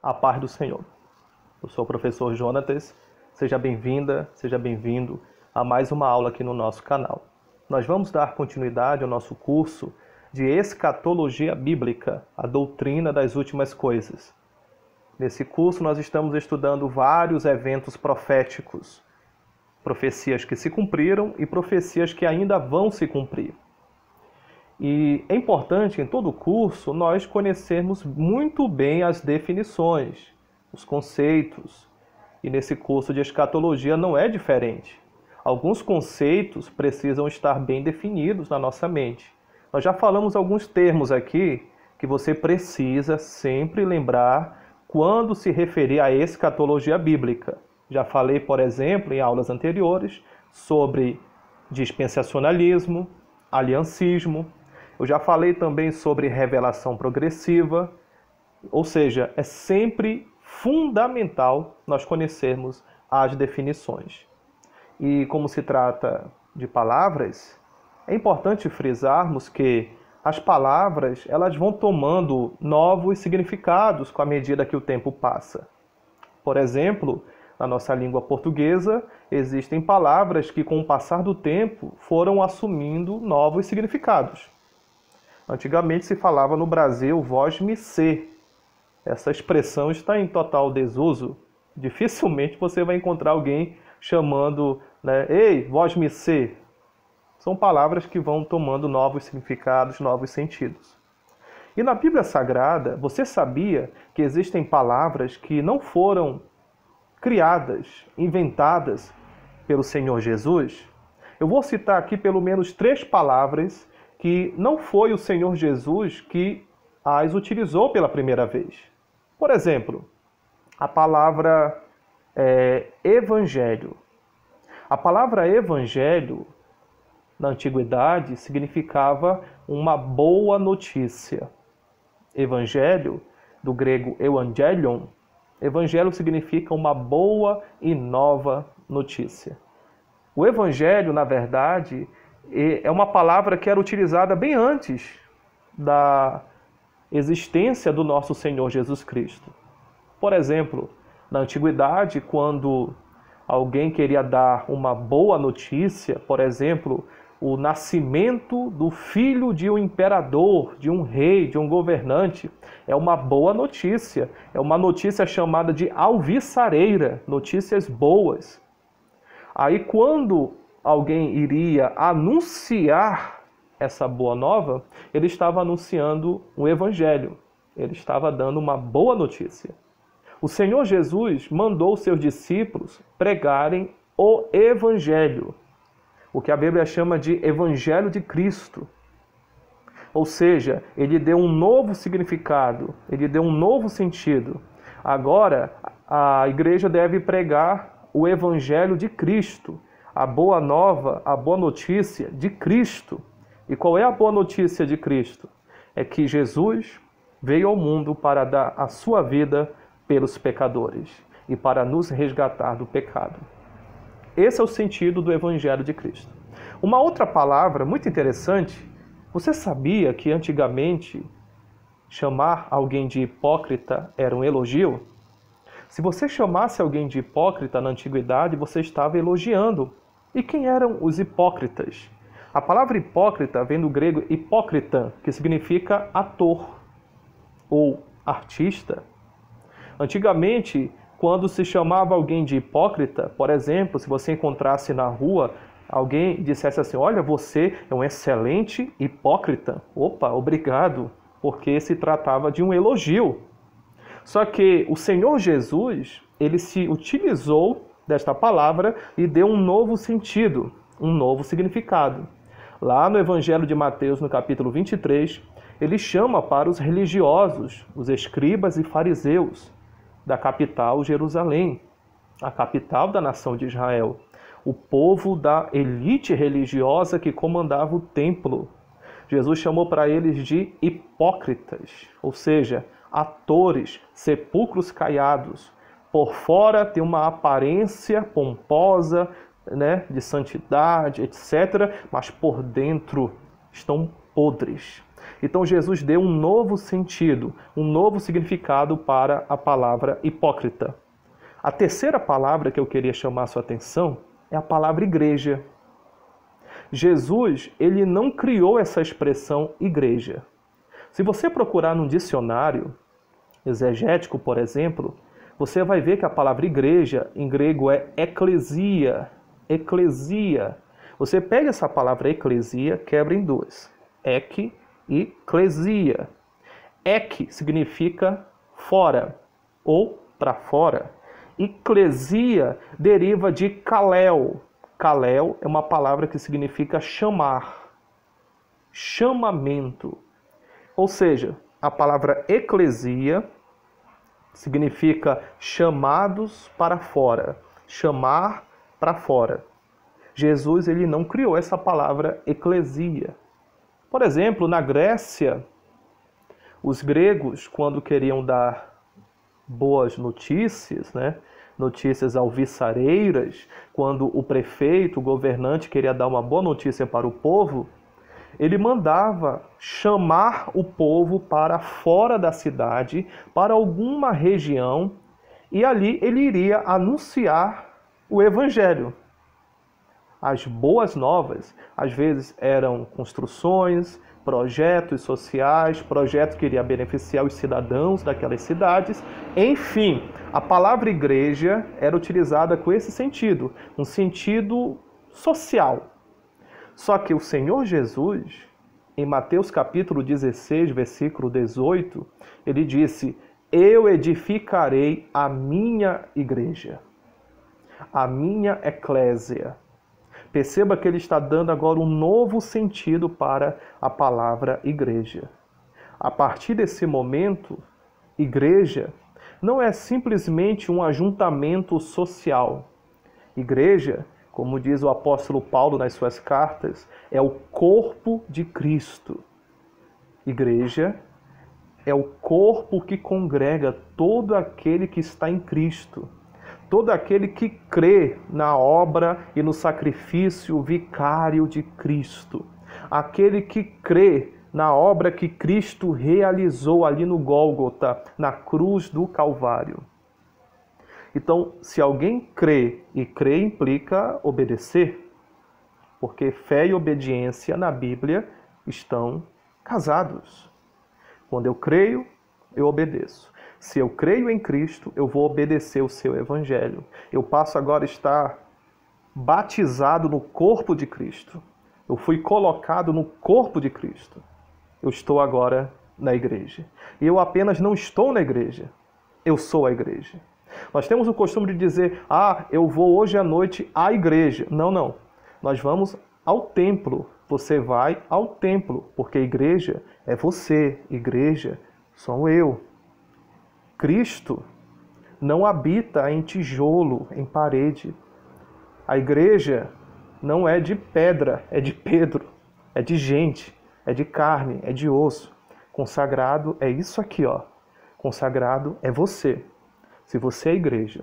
A paz do Senhor. Eu sou o professor Jonatas. Seja bem-vinda, seja bem-vindo a mais uma aula aqui no nosso canal. Nós vamos dar continuidade ao nosso curso de Escatologia Bíblica, a doutrina das últimas coisas. Nesse curso nós estamos estudando vários eventos proféticos, profecias que se cumpriram e profecias que ainda vão se cumprir. E é importante em todo o curso nós conhecermos muito bem as definições, os conceitos. E nesse curso de escatologia não é diferente. Alguns conceitos precisam estar bem definidos na nossa mente. Nós já falamos alguns termos aqui que você precisa sempre lembrar quando se referir à escatologia bíblica. Já falei, por exemplo, em aulas anteriores, sobre dispensacionalismo, aliancismo. Eu já falei também sobre revelação progressiva, ou seja, é sempre fundamental nós conhecermos as definições. E como se trata de palavras, é importante frisarmos que as palavras elas vão tomando novos significados com a medida que o tempo passa. Por exemplo, na nossa língua portuguesa, existem palavras que com o passar do tempo foram assumindo novos significados. Antigamente se falava no Brasil vós-me-sê. Essa expressão está em total desuso. Dificilmente você vai encontrar alguém chamando, ei, vós-me-sê. São palavras que vão tomando novos significados, novos sentidos. E na Bíblia Sagrada, você sabia que existem palavras que não foram criadas, inventadas pelo Senhor Jesus? Eu vou citar aqui pelo menos 3 palavras que não foi o Senhor Jesus que as utilizou pela primeira vez. Por exemplo, a palavra evangelho. A palavra evangelho, na antiguidade, significava uma boa notícia. Evangelho, do grego evangelion, evangelho significa uma boa e nova notícia. O evangelho, na verdade, é uma palavra que era utilizada bem antes da existência do nosso Senhor Jesus Cristo. Por exemplo, na antiguidade, quando alguém queria dar uma boa notícia, por exemplo, o nascimento do filho de um imperador, de um rei, de um governante, é uma boa notícia. É uma notícia chamada de alvissareira, notícias boas. Aí quando alguém iria anunciar essa boa nova, ele estava anunciando o evangelho. Ele estava dando uma boa notícia. O Senhor Jesus mandou seus discípulos pregarem o evangelho, o que a Bíblia chama de evangelho de Cristo. Ou seja, ele deu um novo significado, ele deu um novo sentido. Agora, a igreja deve pregar o evangelho de Cristo, a boa nova, a boa notícia de Cristo. E qual é a boa notícia de Cristo? É que Jesus veio ao mundo para dar a sua vida pelos pecadores e para nos resgatar do pecado. Esse é o sentido do Evangelho de Cristo. Uma outra palavra muito interessante, você sabia que antigamente chamar alguém de hipócrita era um elogio? Se você chamasse alguém de hipócrita na antiguidade, você estava elogiando. E quem eram os hipócritas? A palavra hipócrita vem do grego hipócrita, que significa ator ou artista. Antigamente, quando se chamava alguém de hipócrita, por exemplo, se você encontrasse na rua, alguém dissesse assim, olha, você é um excelente hipócrita. Opa, obrigado, porque se tratava de um elogio. Só que o Senhor Jesus, ele se utilizou desta palavra e deu um novo sentido, um novo significado. Lá no Evangelho de Mateus, no capítulo 23, ele chama para os religiosos, os escribas e fariseus, da capital Jerusalém, a capital da nação de Israel, o povo da elite religiosa que comandava o templo. Jesus chamou para eles de hipócritas, ou seja, atores, sepulcros caiados. Por fora tem uma aparência pomposa, de santidade, etc., mas por dentro estão podres. Então Jesus deu um novo sentido, um novo significado para a palavra hipócrita. A terceira palavra que eu queria chamar a sua atenção é a palavra igreja. Jesus, ele não criou essa expressão igreja. Se você procurar num dicionário exegético, por exemplo, você vai ver que a palavra igreja em grego é eclesia. Eclesia. Você pega essa palavra eclesia, quebra em duas. Ek e klesia. Ek significa fora ou para fora. Eclesia deriva de kalel. Kalel é uma palavra que significa chamar, chamamento. Ou seja, a palavra eclesia significa chamados para fora, chamar para fora. Jesus, ele não criou essa palavra eclesia. Por exemplo, na Grécia, os gregos, quando queriam dar boas notícias, notícias alvissareiras, quando o prefeito, o governante queria dar uma boa notícia para o povo, ele mandava chamar o povo para fora da cidade, para alguma região, e ali ele iria anunciar o evangelho. As boas novas, às vezes, eram construções, projetos sociais, projetos que iriam beneficiar os cidadãos daquelas cidades. Enfim, a palavra igreja era utilizada com esse sentido, um sentido social. Só que o Senhor Jesus, em Mateus capítulo 16, versículo 18, ele disse: eu edificarei a minha igreja, a minha eclésia. Perceba que ele está dando agora um novo sentido para a palavra igreja. A partir desse momento, igreja não é simplesmente um ajuntamento social. Igreja, como diz o apóstolo Paulo nas suas cartas, é o corpo de Cristo. Igreja é o corpo que congrega todo aquele que está em Cristo. Todo aquele que crê na obra e no sacrifício vicário de Cristo. Aquele que crê na obra que Cristo realizou ali no Gólgota, na cruz do Calvário. Então, se alguém crê, e crer implica obedecer, porque fé e obediência na Bíblia estão casados. Quando eu creio, eu obedeço. Se eu creio em Cristo, eu vou obedecer o seu evangelho. Eu passo agora a estar batizado no corpo de Cristo. Eu fui colocado no corpo de Cristo. Eu estou agora na igreja. E eu apenas não estou na igreja. Eu sou a igreja. Nós temos o costume de dizer: eu vou hoje à noite à igreja. Não, não. Nós vamos ao templo. Você vai ao templo, porque a igreja é você. Igreja sou eu. Cristo não habita em tijolo, em parede. A igreja não é de pedra, é de Pedro, é de gente, é de carne, é de osso. Consagrado é isso aqui, ó. Consagrado é você, se você é a igreja.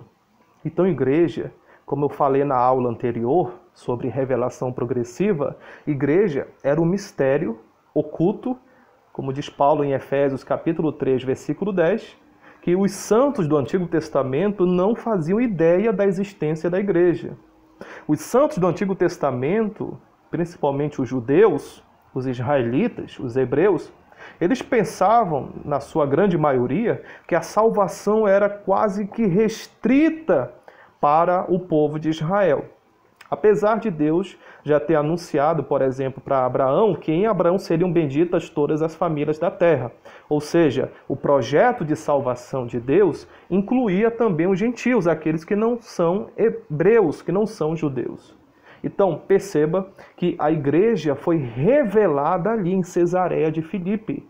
Então, igreja, como eu falei na aula anterior sobre revelação progressiva, igreja era um mistério oculto, como diz Paulo em Efésios capítulo 3, versículo 10, que os santos do Antigo Testamento não faziam ideia da existência da igreja. Os santos do Antigo Testamento, principalmente os judeus, os israelitas, os hebreus, eles pensavam, na sua grande maioria, que a salvação era quase que restrita para o povo de Israel. Apesar de Deus já ter anunciado, por exemplo, para Abraão, que em Abraão seriam benditas todas as famílias da terra. Ou seja, o projeto de salvação de Deus incluía também os gentios, aqueles que não são hebreus, que não são judeus. Então, perceba que a igreja foi revelada ali em Cesareia de Filipe,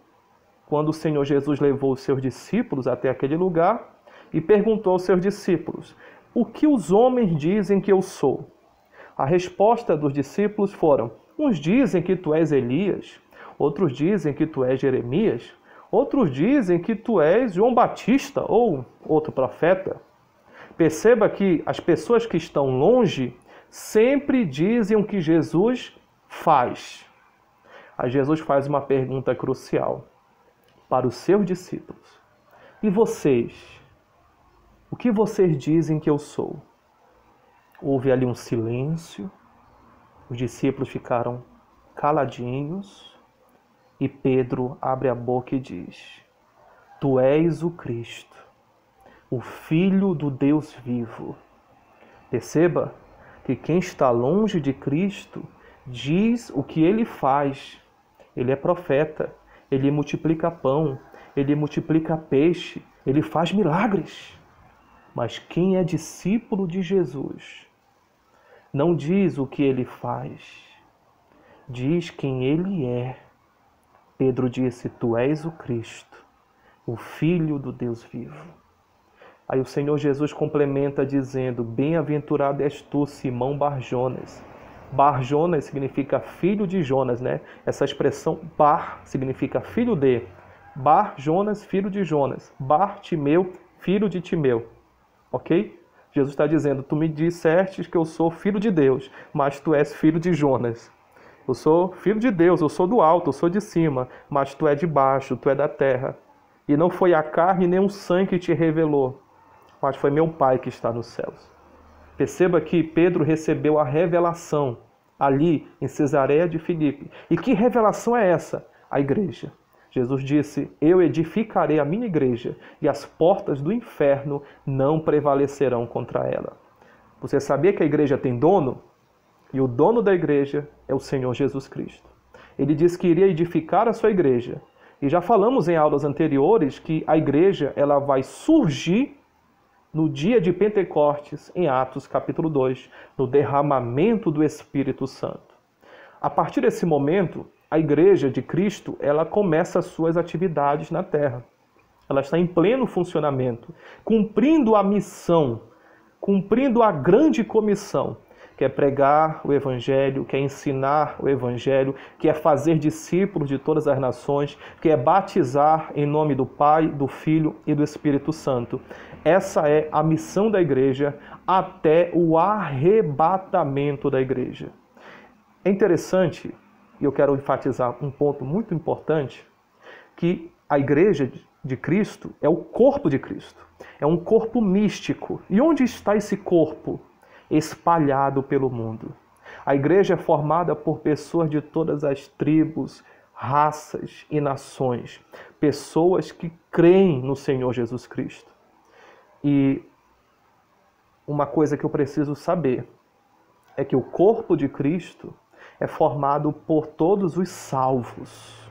quando o Senhor Jesus levou os seus discípulos até aquele lugar e perguntou aos seus discípulos: o que os homens dizem que eu sou? A resposta dos discípulos foram: uns dizem que tu és Elias, outros dizem que tu és Jeremias, outros dizem que tu és João Batista ou outro profeta. Perceba que as pessoas que estão longe sempre dizem o que Jesus faz. Aí Jesus faz uma pergunta crucial para os seus discípulos. E vocês? O que vocês dizem que eu sou? Houve ali um silêncio, os discípulos ficaram caladinhos e Pedro abre a boca e diz: Tu és o Cristo, o Filho do Deus vivo. Perceba que quem está longe de Cristo diz o que ele faz. Ele é profeta, ele multiplica pão, ele multiplica peixe, ele faz milagres. Mas quem é discípulo de Jesus não diz o que ele faz, diz quem ele é. Pedro disse: Tu és o Cristo, o Filho do Deus vivo. Aí o Senhor Jesus complementa dizendo: Bem-aventurado és tu, Simão Bar-Jonas. Bar-Jonas significa filho de Jonas, né? Essa expressão Bar significa filho de. Bar-Jonas, filho de Jonas. Bar-Timeu, filho de Timeu. Ok? Jesus está dizendo: Tu me disseste que eu sou filho de Deus, mas tu és filho de Jonas. Eu sou filho de Deus, eu sou do alto, eu sou de cima, mas tu é de baixo, tu é da terra. E não foi a carne nem o sangue que te revelou, mas foi meu Pai que está nos céus. Perceba que Pedro recebeu a revelação ali em Cesareia de Filipe. E que revelação é essa? A igreja. Jesus disse: Eu edificarei a minha igreja e as portas do inferno não prevalecerão contra ela. Você sabia que a igreja tem dono? E o dono da igreja é o Senhor Jesus Cristo. Ele disse que iria edificar a sua igreja. E já falamos em aulas anteriores que a igreja ela vai surgir no dia de Pentecostes, em Atos capítulo 2, no derramamento do Espírito Santo. A partir desse momento, a igreja de Cristo ela começa as suas atividades na terra. Ela está em pleno funcionamento, cumprindo a missão, cumprindo a grande comissão, que é pregar o Evangelho, que é ensinar o Evangelho, que é fazer discípulos de todas as nações, que é batizar em nome do Pai, do Filho e do Espírito Santo. Essa é a missão da igreja até o arrebatamento da igreja. É interessante, e eu quero enfatizar um ponto muito importante, que a igreja de Cristo é o corpo de Cristo. É um corpo místico. E onde está esse corpo? Espalhado pelo mundo. A igreja é formada por pessoas de todas as tribos, raças e nações. Pessoas que creem no Senhor Jesus Cristo. E uma coisa que eu preciso saber é que o corpo de Cristo é formado por todos os salvos.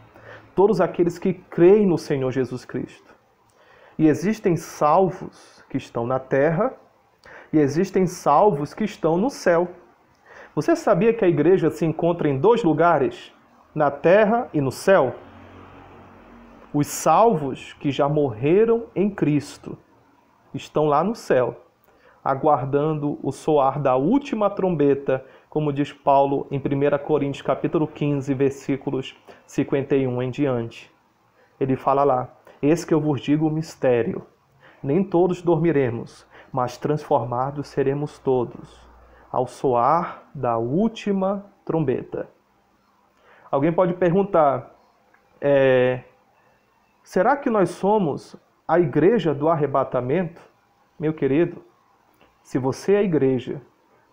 Todos aqueles que creem no Senhor Jesus Cristo. E existem salvos que estão na terra e existem salvos que estão no céu. Você sabia que a igreja se encontra em dois lugares? Na terra e no céu? Os salvos que já morreram em Cristo estão lá no céu, aguardando o soar da última trombeta, como diz Paulo em 1 Coríntios capítulo 15, versículos 51 em diante. Ele fala lá: Eis que eu vos digo o mistério. Nem todos dormiremos, mas transformados seremos todos, ao soar da última trombeta. Alguém pode perguntar, será que nós somos a igreja do arrebatamento? Meu querido, se você é a igreja,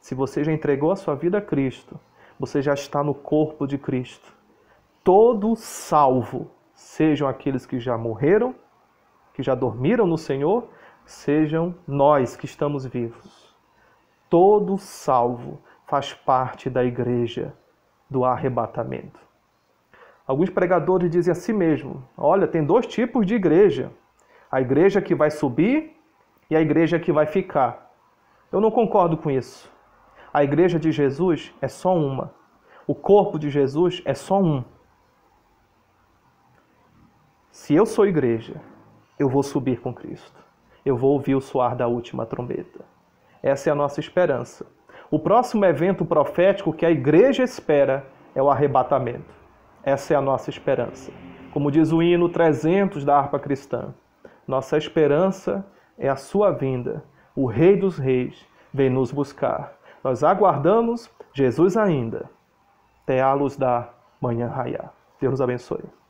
se você já entregou a sua vida a Cristo, você já está no corpo de Cristo. Todo salvo, sejam aqueles que já morreram, que já dormiram no Senhor, sejam nós que estamos vivos. Todo salvo faz parte da igreja do arrebatamento. Alguns pregadores dizem a si mesmo: olha, tem dois tipos de igreja. A igreja que vai subir e a igreja que vai ficar. Eu não concordo com isso. A igreja de Jesus é só uma. O corpo de Jesus é só um. Se eu sou igreja, eu vou subir com Cristo. Eu vou ouvir o soar da última trombeta. Essa é a nossa esperança. O próximo evento profético que a igreja espera é o arrebatamento. Essa é a nossa esperança. Como diz o hino 300 da harpa cristã, nossa esperança é a sua vinda. O Rei dos Reis vem nos buscar. Nós aguardamos Jesus ainda, até a luz da manhã raiar. Deus nos abençoe.